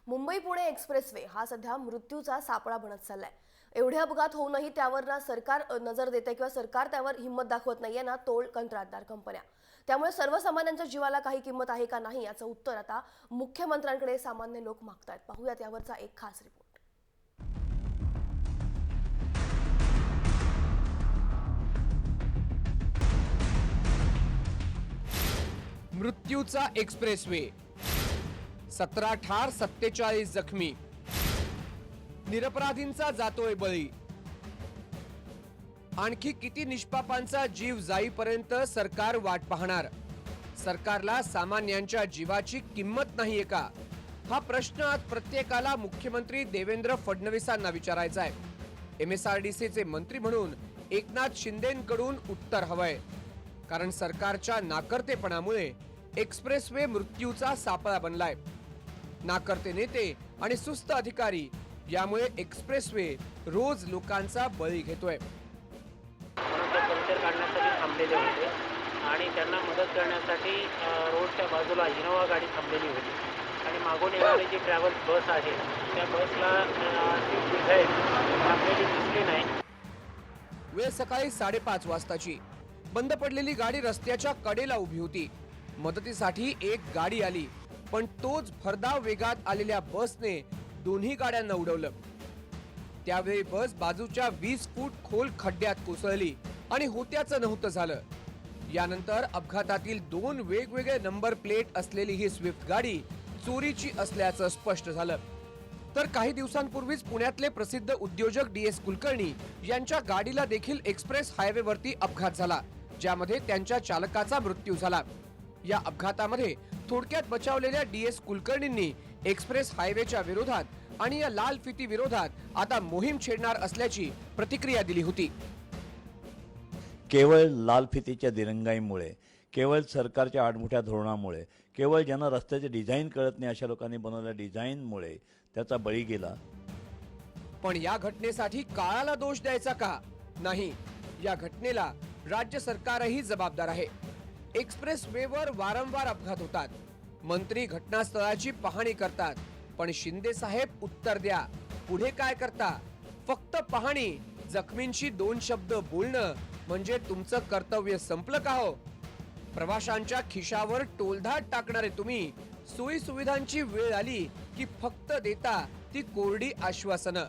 Mumbai Pune expressway हा सध्या मृत्यूचा सापळा बनत चाललाय। एवढे अपघात होऊनही त्यावर ना सरकार नजर देते किंवा सरकार त्यावर हिंमत दाखवत नाहीये ना तोल कंत्राटदार कंपन्या। त्यामुळे सर्वसामान्यांच्या जीवाला काही किंमत आहे का नाही याचं उत्तर आता मुख्यमंत्र्यांकडे सामान्य लोक मागतायत। पाहूयात यावरचा एक खास रिपोर्ट। मृत्यूचा एक्सप्रेसवे, 17 ठार 47 जखमी, निरपराधींचा जातोय बळी। आणखी किती निष्पापांचा जीव जाईपर्यंत सरकार वाट पाहणार? सरकारला सामान्यांच्या जीवाची किंमत नाहीये का? हा प्रश्न आज प्रत्येकाला मुख्यमंत्री देवेंद्र फडणवीसांना विचारायचा आहे। MSRDCचे मंत्री म्हणून एकनाथ शिंदेंकडून उत्तर हवंय, कारण सरकारच्या नाकर्तेपणामुळे एक्सप्रेसवे मृत्यूचा सापळा बनलाय। नाकर्ते नेते आणि सुस्त अधिकारी यामुळे एक्सप्रेसवे रोज लोकांचा बळी घेतोय। पंक्चर काढण्यासाठी थांबलेले होते आणि त्यांना मदत करण्यासाठी रोडच्या बाजूला इनोवा गाडी थांबलेली होती आणि मागून येणारी जी ट्रॅव्हल्स बस आहे त्या बसला थांबलेली दिसली नाही। वेळ सकाळी 5:30 वाजताची। बंद पडलेली गाडी रस्त्याच्या कडेला उभी होती। मदतीसाठी एक गाडी आली, पण तोच भरधाव वेगात आलेल्या बसने दोन्ही गाड्यांना उडवलं। त्यावेळी बस बाजूच्या 20 फूट खोल खड्ड्यात कोसळली आणि होत्याचं नव्हतं झालं। यानंतर अपघातातील 2 वेगवेगळे नंबर प्लेट असलेली ही स्विफ्ट गाडी चोरीची असल्याचं स्पष्ट झालं। तर काही दिवसांपूर्वीच पुण्यातले प्रसिद्ध उद्योजक DS कुलकर्णी यांच्या गाडीला देखील एक्सप्रेस हायवेवरती अपघात झाला, ज्यामध्ये त्यांच्या चालकाचा मृत्यू झाला। या अपघातामध्ये थोडक्यात बचावलेल्या DS कुलकर्णींनी एक्सप्रेस हायवेच्या विरोधात आणि या लाल फिती विरोधात आता मोहीम छेडणार असल्याची प्रतिक्रिया दिली होती। केवळ लाल फितीच्या दिरंगाईमुळे, केवळ सरकारच्या आडमुठ्या धोरणामुळे, केवळ ज्यांना रस्त्याचे डिझाईन कळत नाही अशा लोकांनी बनवलेल्या डिझाईनमुळे त्याचा बळी गेला। पण या घटनेसाठी काळाला दोष द्यायचा का? नाही, या घटनेला राज्य सरकारही जबाबदार आहे। एक्सप्रेसवेवर वारंवार अपघात होतात, मंत्री घटनास्थळाची पाहणी करतात, पण शिंदे साहेब उत्तर द्या, पुढे काय करता? फक्त पाहणी, जखमींशी 2 शब्द बोलणं म्हणजे तुमचं कर्तव्य संपलं का हो? प्रवाशांच्या खिशावर टोलधाड टाकणारे तुम्ही सोयी सुविधांची वेळ आली की फक्त देता ती कोरडी आश्वासनं।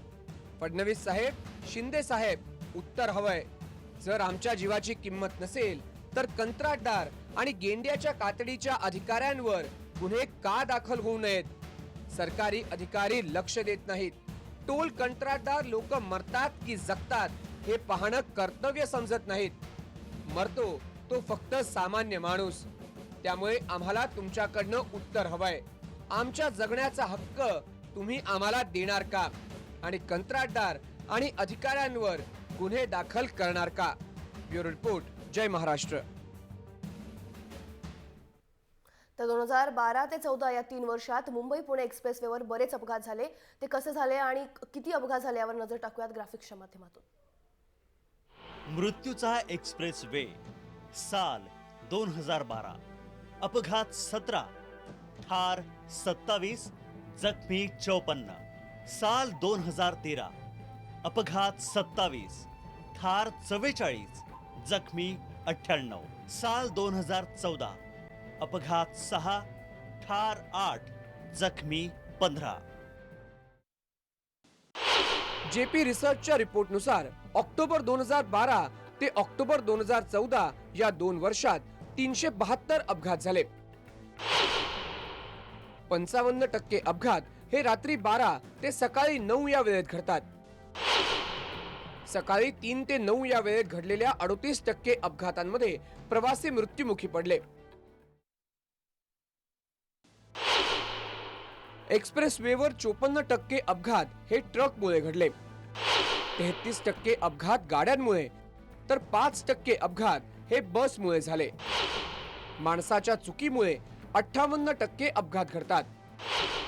फडणवीस साहेब, शिंदे साहेब, उत्तर हवंय। जर आमच्या जीवाची किंमत नसेल तर कंत्राटदार आणि गेंड्याच्या कातडीच्या अधिकाऱ्यांवर गुन्हे का दाखल होऊ नयेत? सरकारी अधिकारी लक्ष देत नाहीत। टोल कंत्राटदार लोक मरतात की जगतात हे पाहणं कर्तव्य समजत नाहीत। मरतो तो फक्त सामान्य माणूस। त्यामुळे आम्हाला तुमच्याकडनं उत्तर हवंय। आमच्या जगण्याचा हक्क तुम्ही आम्हाला देणार का? आणि कंत्राटदार आणि अधिकाऱ्यांवर गुन्हे दाखल करणार का? ब्युरो रिपोर्ट, जय महाराष्ट्र। तर 2012 ते 14 या 3 वर्षात मुंबई पुणे एक्सप्रेसवेवर बरेच अपघात झाले। ते कसे झाले आणि किती अपघात झाले यावर नजर टाकूयात ग्राफिक्सच्या माध्यमातून। मृत्यूचा एक्सप्रेसवे, साल 2012, अपघात 17, ठार 27, जखमी 54। साल 2013, अपघात 27, ठार 44, जखमी 98। साल 2014, अपघात 6, ठार 8, जखमी 15। JP रिसर्चच्या रिपोर्टनुसार ऑक्टोबर 2012 ते ऑक्टोबर 2014 या 2 वर्षात 372 अपघात झाले। 55% अपघात हे रात्री 12 ते सकाळी 9 या वेळेत घडतात। सकाळी 3 ते 9 या वेळेत घडलेल्या 38% अपघातांमध्ये प्रवासी मृत्युमुखी पडले। एक्सप्रेसवेवर 54% अपघात हे ट्रकमुळे घडले, 33% अपघात गाड्यांमुळे, तर 5% अपघात हे बसमुळे झाले। माणसाच्या चुकीमुळे 58% अपघात घडतात।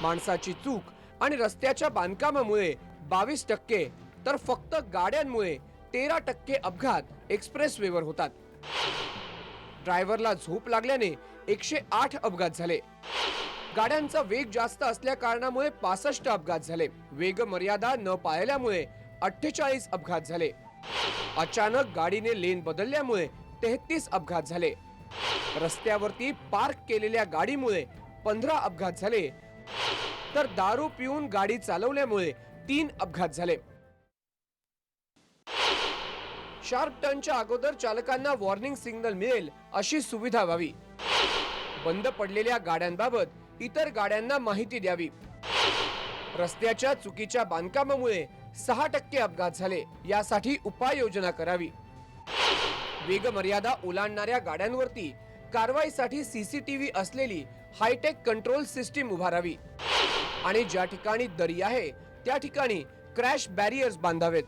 माणसाची चूक आणि रस्त्याच्या बांधकामामुळे 22%, तर फक्त गाड्यांमुळे 13% अपघात एक्सप्रेसवेवर होतात। ड्रायव्हरला झोप लागल्याने 108 अपघात झाले। गाड्यांचा वेग जास्त असल्या कारणामुळे 65 अपघात झाले. वेग मर्यादा न पाळल्यामुळे 48 अपघात झाले. अचानक गाडीने लेन बदलल्यामुळे 33 अपघात झाले. रस्त्यावरती पार्क केलेल्या गाडीमुळे 15 अपघात झाले. तर दारू पिऊन गाडी चालवल्यामुळे 3 अपघात झाले. शार्प टर्नच्या अगोदर चालकांना वॉर्निंग सिग्नल मिळेल अशी सुविधा व्हावी. बंद पडलेल्या गाड्यांबाबत इतर गाड्यांना माहिती द्यावी. रस्त्याच्या चुकीच्या बांधकामामुळे 6% अपघात झाले, यासाठी उपाययोजना करावी. वेग मर्यादा ओलांडणाऱ्या गाड्यांवरती कारवाईसाठी सीसीटीव्ही असलेली हायटेक कंट्रोल सिस्टीम उभारावी आणि ज्या ठिकाणी दरी आहे त्या ठिकाणी क्रॅश बॅरियर्स बांधावेत.